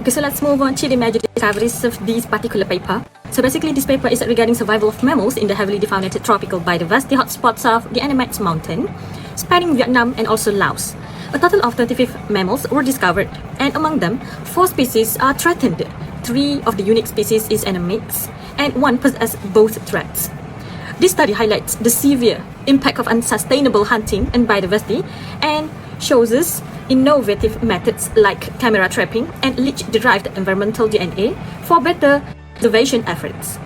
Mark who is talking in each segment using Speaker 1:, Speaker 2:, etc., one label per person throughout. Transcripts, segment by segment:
Speaker 1: Okay, so let's move on to the major discoveries of this particular paper. So basically this paper is regarding survival of mammals in the heavily defaunated tropical biodiversity hotspots of the Annamance Mountain, spanning Vietnam and also Laos. A total of 25 mammals were discovered, and among them, 4 species are threatened. 3 of the unique species is endemics, and 1 possesses both threats. This study highlights the severe impact of unsustainable hunting and biodiversity and shows us innovative methods like camera trapping and leech-derived environmental DNA for better conservation efforts.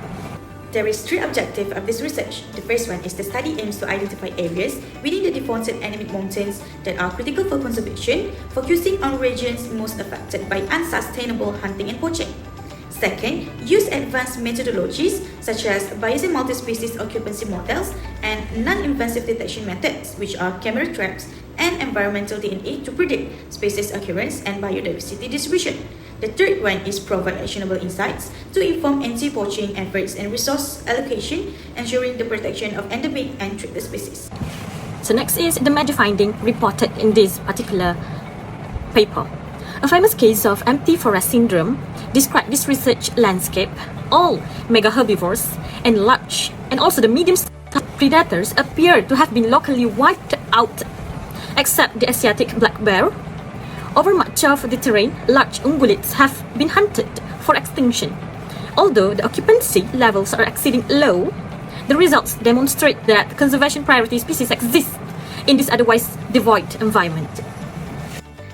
Speaker 2: There is 3 objectives of this research. The first one is the study aims to identify areas within the defaulted endemic mountains that are critical for conservation, focusing on regions most affected by unsustainable hunting and poaching. Second, use advanced methodologies such as Bayesian multi-species occupancy models and non-invasive detection methods, which are camera traps and environmental DNA to predict species occurrence and biodiversity distribution. The third one is provide actionable insights to inform anti-poaching efforts and resource allocation, ensuring the protection of endemic and threatened species.
Speaker 1: So next is the major finding reported in this particular paper. A famous case of empty forest syndrome described this research landscape. All mega herbivores and large and also the medium-sized predators appear to have been locally wiped out, except the Asiatic black bear. Over much of the terrain, large ungulates have been hunted for extinction. Although the occupancy levels are exceeding low, the results demonstrate that conservation priority species exist in this otherwise devoid environment.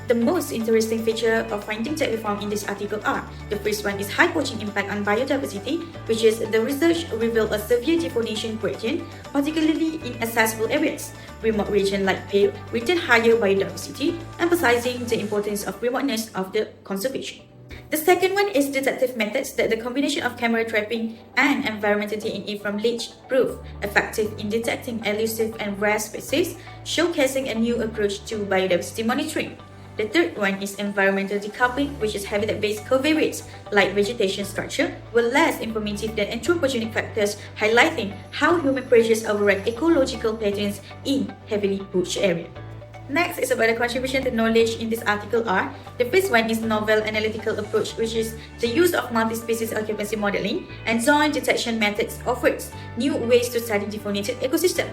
Speaker 2: The most interesting feature of findings that we found in this article are: the first one is high poaching impact on biodiversity, which is the research revealed a severe defaunation gradient, particularly in accessible areas. Remote regions like Pale retain higher biodiversity, emphasizing the importance of remoteness of the conservation. The second one is detective methods that the combination of camera trapping and environmental DNA from leech prove effective in detecting elusive and rare species, showcasing a new approach to biodiversity monitoring. The third one is environmental decoupling, which is habitat-based covariates like vegetation structure were less informative than anthropogenic factors, highlighting how human pressures override ecological patterns in heavily bush area. Next is about the contribution to knowledge in this article are: the first one is novel analytical approach, which is the use of multi-species occupancy modeling and joint detection methods offers new ways to study defaunated ecosystem.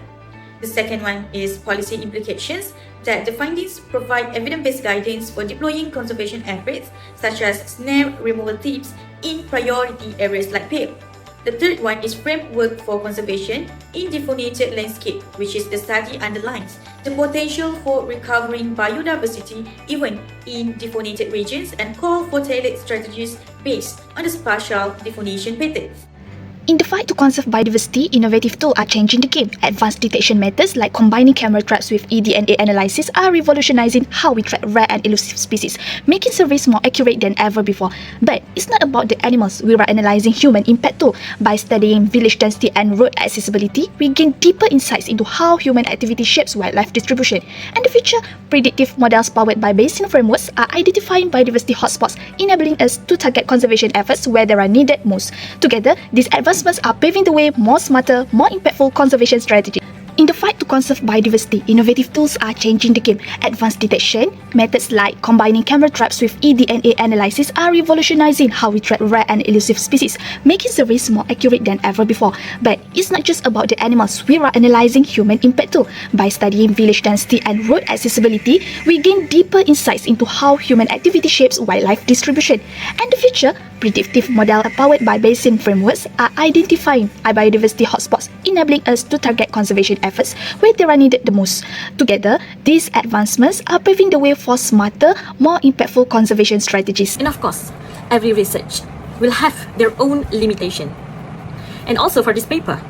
Speaker 2: The second one is policy implications, that the findings provide evidence-based guidance for deploying conservation efforts such as snare removal tips in priority areas like Pale. The third one is framework for conservation in defaunated landscape, which is the study underlines the potential for recovering biodiversity even in defaunated regions and call for tailored strategies based on the spatial defaunation patterns.
Speaker 3: In the fight to conserve biodiversity, innovative tools are changing the game. Advanced detection methods like combining camera traps with eDNA analysis are revolutionizing how we track rare and elusive species, making surveys more accurate than ever before. But it's not about the animals. We are analyzing human impact too. By studying village density and road accessibility, we gain deeper insights into how human activity shapes wildlife distribution. And the future predictive models powered by Bayesian frameworks are identifying biodiversity hotspots, enabling us to target conservation efforts where they are needed most. Together, these advancements are paving the way more smarter, more impactful conservation strategies. In the fight to conserve biodiversity, innovative tools are changing the game. Advanced detection methods like combining camera traps with eDNA analysis are revolutionizing how we track rare and elusive species, making surveys more accurate than ever before. But it's not just about the animals. We are analyzing human impact too. By studying village density and road accessibility, we gain deeper insights into how human activity shapes wildlife distribution. And the future predictive models powered by Bayesian frameworks are identifying biodiversity hotspots, enabling us to target conservation efforts where they are needed the most. Together, these advancements are paving the way for smarter, more impactful conservation strategies.
Speaker 1: And of course, every research will have their own limitation. And also for this paper,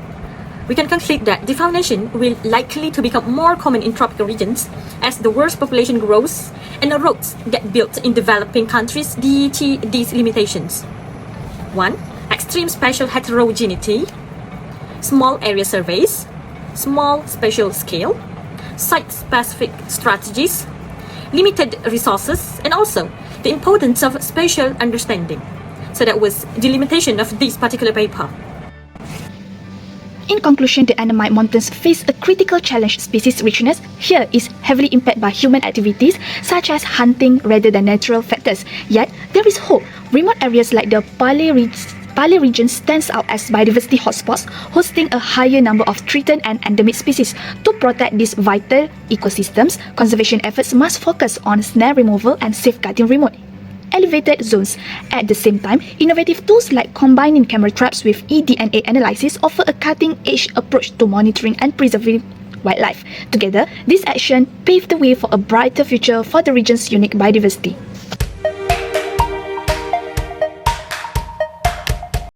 Speaker 1: we can conclude that defaunation will likely to become more common in tropical regions as the world's population grows and the roads get built in developing countries due to these limitations. 1. Extreme spatial heterogeneity, small area surveys, small spatial scale, site-specific strategies, limited resources, and also the importance of spatial understanding. So that was the limitation of this particular paper.
Speaker 3: In conclusion, the Annamite Mountains face a critical challenge. Species richness here is heavily impacted by human activities such as hunting rather than natural factors. Yet, there is hope. Remote areas like the Pali region stands out as biodiversity hotspots, hosting a higher number of threatened and endemic species. To protect these vital ecosystems, conservation efforts must focus on snare removal and safeguarding remote elevated zones. At the same time, innovative tools like combining camera traps with eDNA analysis offer a cutting-edge approach to monitoring and preserving wildlife. Together, this action paved the way for a brighter future for the region's unique biodiversity.